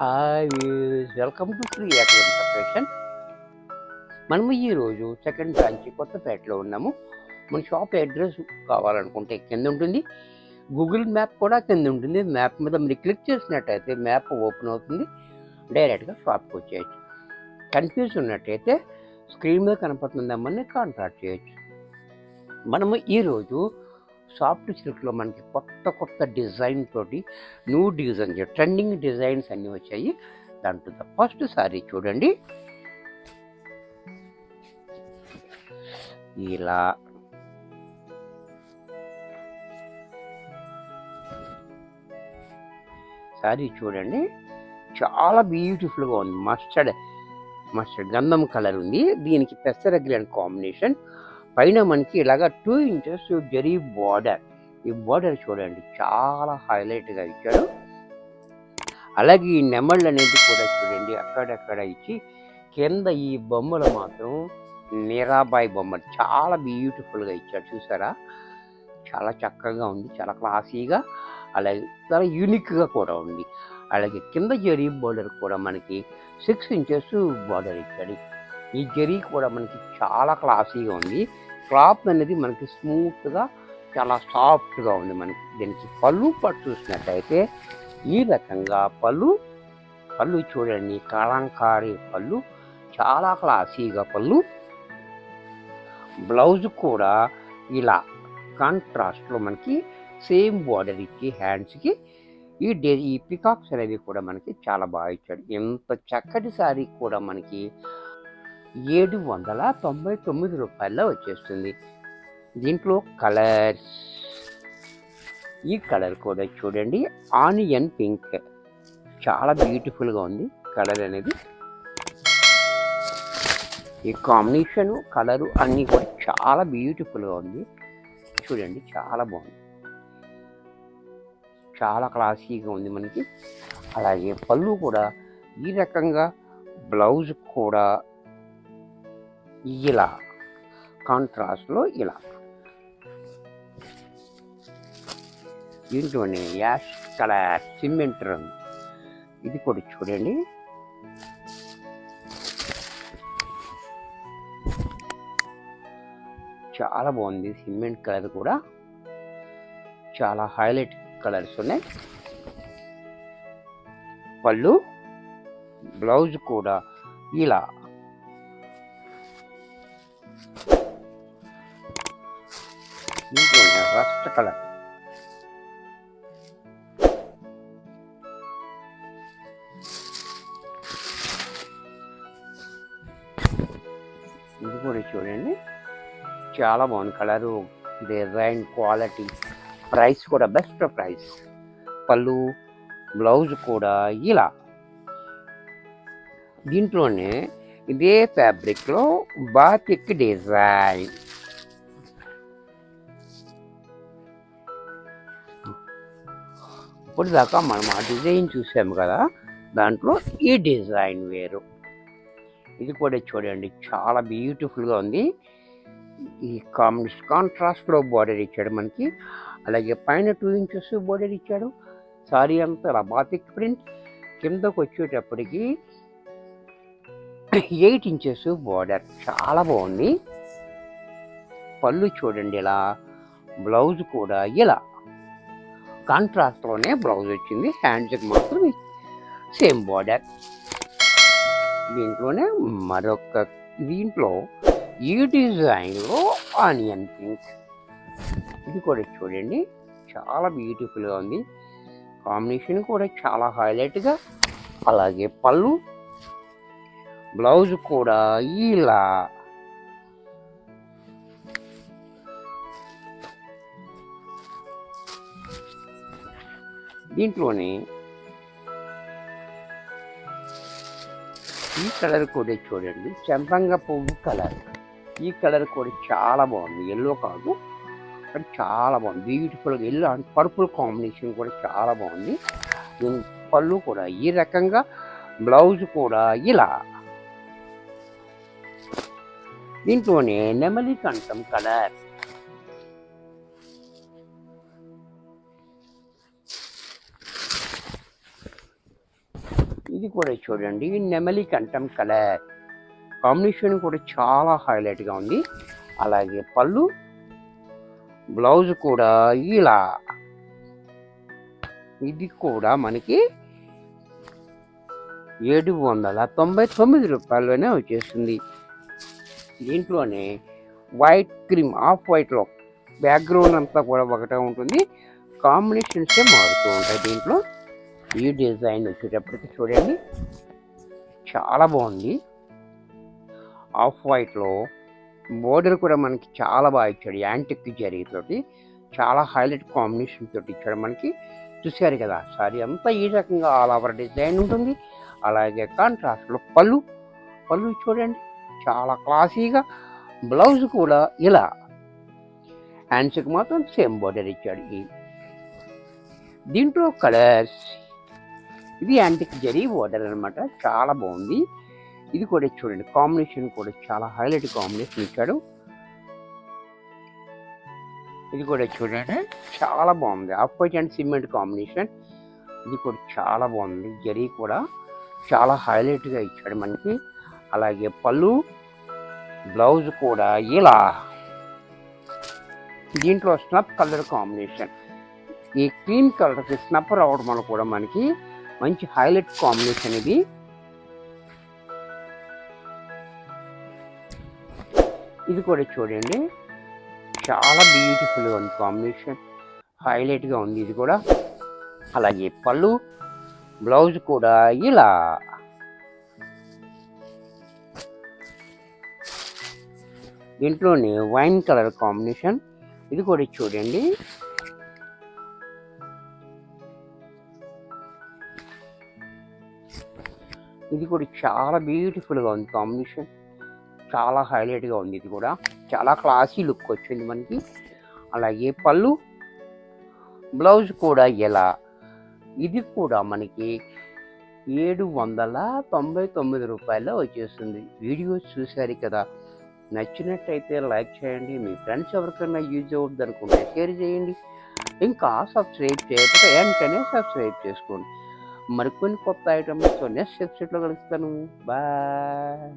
Hi welcome to free academic separation. మనము ఈరోజు second branch కొత్తపేటలో ఉన్నాము. మన షాప్ అడ్రస్ కావాలనుకుంటే కింద ఉంటుంది, గూగుల్ మ్యాప్ కూడా కింద ఉంటుంది. మ్యాప్ మీద మీరు క్లిక్ చేసినట్టయితే మ్యాప్ ఓపెన్ అవుతుంది, డైరెక్ట్గా షాప్కి వచ్చేయచ్చు. కన్ఫ్యూజ్ ఉన్నట్టయితే స్క్రీన్ మీద కనపడుతుందమ్మని కాంటాక్ట్ చేయొచ్చు. మనము ఈరోజు సాఫ్ట్ సిల్క్లో మనకి కొత్త డిజైన్ తోటి న్యూ డిజైన్స్, ట్రెండింగ్ డిజైన్స్ అన్నీ వచ్చాయి. దాంట్లో ఫస్ట్ సారీ చూడండి, ఇలా సారీ చూడండి, చాలా బ్యూటిఫుల్గా ఉంది. మస్టర్డ్ గంధం కలర్ ఉంది, దీనికి పెసర గ్రీన్ కాంబినేషన్. పైన మనకి ఇలాగా 2 ఇంచెస్ జరీ బార్డర్. ఈ బార్డర్ చూడండి చాలా హైలైట్గా ఇచ్చాడు. అలాగే ఈ నెమళ్ళు అనేది కూడా చూడండి అక్కడక్కడ ఇచ్చి, కింద ఈ బొమ్మలు మాత్రం మీరాబాయి బొమ్మలు చాలా బ్యూటిఫుల్గా ఇచ్చాడు. చూసారా, చాలా చక్కగా ఉంది, చాలా క్లాసీగా, అలాగే చాలా యూనిక్గా కూడా ఉంది. అలాగే కింద జరీ బార్డర్ కూడా మనకి 6 ఇంచెస్ బార్డర్ ఇచ్చాడు. ఈ జరీ కూడా మనకి చాలా క్లాసీగా ఉంది. క్లాత్ అనేది మనకి స్మూత్గా, చాలా సాఫ్ట్గా ఉంది. మనకి దీనికి పళ్ళు పట్టు చూసినట్టయితే ఈ రకంగా పళ్ళు చూడండి, కలంకారీ పళ్ళు, చాలా క్లాసీగా పళ్ళు. బ్లౌజ్ కూడా ఇలా కాంట్రాస్ట్లో మనకి సేమ్ బార్డర్ ఇచ్చి హ్యాండ్స్కి ఈ పికాక్స్ అనేవి కూడా మనకి చాలా బాగా ఇచ్చాడు. ఎంత చక్కటి సారీ కూడా మనకి 799 రూపాయల్లో వచ్చేస్తుంది. దీంట్లో కలర్స్, ఈ కలర్ కూడా చూడండి ఆనియన్ పింక్, చాలా బ్యూటిఫుల్గా ఉంది కలర్ అనేది. ఈ కాంబినేషను కలరు అన్నీ కూడా చాలా బ్యూటిఫుల్గా ఉంది. చూడండి చాలా బాగుంది, చాలా క్లాసీగా ఉంది మనకి. అలాగే పళ్ళు కూడా ఈ రకంగా, బ్లౌజ్ కూడా ఇలా కాంట్రాస్ట్లో ఇలా. దీంట్లోనే యాష్ కలర్ సిమెంట్ రంగు, ఇది కూడా చూడండి చాలా బాగుంది. సిమెంట్ కలర్ కూడా చాలా హైలైట్ కలర్స్ ఉన్నాయి. పళ్ళు, బ్లౌజ్ కూడా ఇలా. రస్ట్ కలర్, ఇది కూడా చూడండి చాలా బాగుంది కలరు, డిజైన్, క్వాలిటీ, ప్రైస్ కూడా బెస్ట్ ప్రైస్. పళ్ళు, బ్లౌజ్ కూడా ఇలా. దీంట్లోనే ఇదే ఫ్యాబ్రిక్లో బాతిక్ డిజైన్, ఇప్పుడు దాకా మనం ఆ డిజైన్ చూసాము కదా, దాంట్లో ఈ డిజైన్ వేరు. ఇది కూడా చూడండి చాలా బ్యూటిఫుల్గా ఉంది. ఈ కాంట్రాస్ట్లో బార్డర్ ఇచ్చాడు మనకి. అలాగే పైన 2 ఇంచెస్ బార్డర్ ఇచ్చాడు. సారీ అంతా బాతిక్ ప్రింట్, కిందకు వచ్చేటప్పటికి 8 ఇంచెస్ బార్డర్, చాలా బాగుంది. పళ్ళు చూడండి ఇలా, బ్లౌజ్ కూడా ఇలా కాంట్రాస్ట్లోనే బ్లౌజ్ వచ్చింది. హ్యాండ్స్కి మాత్రం సేమ్ బార్డర్. దీంట్లోనే దీంట్లో ఈ డిజైన్లో ఆనియన్ పింక్, ఇది కూడా చూడండి చాలా బ్యూటిఫుల్గా ఉంది. కాంబినేషన్ కూడా చాలా హైలైట్గా. అలాగే పళ్ళు, బ్లౌజ్ కూడా ఇలా. దీంట్లోనే ఈ కలర్ కూడా చూడండి, చెంపంగ పువ్వు కలర్. ఈ కలర్ కూడా చాలా బాగుంది, ఎల్లో కాదు కానీ చాలా బాగుంది, బ్యూటిఫుల్గా. ఎల్లో అండ్ పర్పుల్ కాంబినేషన్ కూడా చాలా బాగుంది. దీని పళ్ళు కూడా ఈ రకంగా, బ్లౌజ్ కూడా ఇలా. దీంట్లోనే నెమలి కంఠం కలర్, ఇది కూడా చూడండి, నెమలి కంఠం కలర్ కాంబినేషన్ కూడా చాలా హైలైట్గా ఉంది. అలాగే పళ్ళు, బ్లౌజ్ కూడా ఇలా. ఇది కూడా మనకి 799 రూపాయల్లోనే వచ్చేస్తుంది. దీంట్లోనే వైట్ క్రీమ్, ఆఫ్ వైట్లో బ్యాక్గ్రౌండ్ అంతా కూడా ఒకటే ఉంటుంది, కాంబినేషన్సే మారుతూ ఉంటాయి. దీంట్లో ఈ డిజైన్ వచ్చేటప్పటికి చూడండి చాలా బాగుంది. ఆఫ్ వైట్లో బోర్డర్ కూడా మనకి చాలా బాగా ఇచ్చాడు, యాంటిక్ జరీతోటి చాలా హైలైట్ కాంబినేషన్ తోటి ఇచ్చాడు మనకి. చూసారు కదా, సారీ అంతా ఈ రకంగా ఆల్ ఓవర్ డిజైన్ ఉంటుంది. అలాగే కాంట్రాస్ట్లో పళ్ళు చూడండి చాలా క్లాసీగా. బ్లౌజ్ కూడా ఇలా, హ్యాండ్స్కి మాత్రం సేమ్ బోర్డర్ ఇచ్చాడు. దీంట్లో కలర్స్, ఇది యాంటిక్ జరీ బోర్డర్ అనమాట, చాలా బాగుంది. ఇది కూడా చూడండి, కాంబినేషన్ కూడా చాలా హైలైట్ కాంబినేషన్ ఇచ్చాడు. ఇది కూడా చూడండి చాలా బాగుంది, off white and cement combination. ఇది కూడా చాలా బాగుంది, జరీ కూడా చాలా హైలైట్గా ఇచ్చాడు మనకి. అలాగే పళ్ళు, బ్లౌజ్ కూడా ఇలా. దీంట్లో స్నప్ కలర్ కాంబినేషన్, ఈ క్రీమ్ కలర్కి స్నప్ రావడం వల్ల కూడా మనకి మంచి హైలైట్ కాంబినేషన్. ఇది కూడా చూడండి చాలా బ్యూటిఫుల్గా ఉంది, కాంబినేషన్ హైలైట్గా ఉంది ఇది కూడా. అలాగే పళ్ళు, బ్లౌజ్ కూడా ఇలా. దీంట్లోనే వైన్ కలర్ కాంబినేషన్, ఇది కూడా చూడండి ఇది కూడా చాలా బ్యూటిఫుల్గా ఉంది, కాంబినేషన్ చాలా హైలైట్గా ఉంది. ఇది కూడా చాలా క్లాసీ లుక్ వచ్చింది మనకి. అలాగే పళ్ళు, బ్లౌజ్ కూడా ఎలా. ఇది కూడా మనకి 799 రూపాయల్లో వచ్చేస్తుంది. వీడియోస్ చూసారు కదా, నచ్చినట్టయితే లైక్ చేయండి, మీ ఫ్రెండ్స్ ఎవరికైనా యూజ్ అవుతుంది అనుకుంటే షేర్ చేయండి. ఇంకా సబ్స్క్రైబ్ చేయకపోతే వెంటనే సబ్స్క్రైబ్ చేసుకోండి. మరికొన్ని కొత్త ఐటమ్స్తో నెక్స్ట్ ఎపిసోడ్లో కలుస్తాను. బాయ్.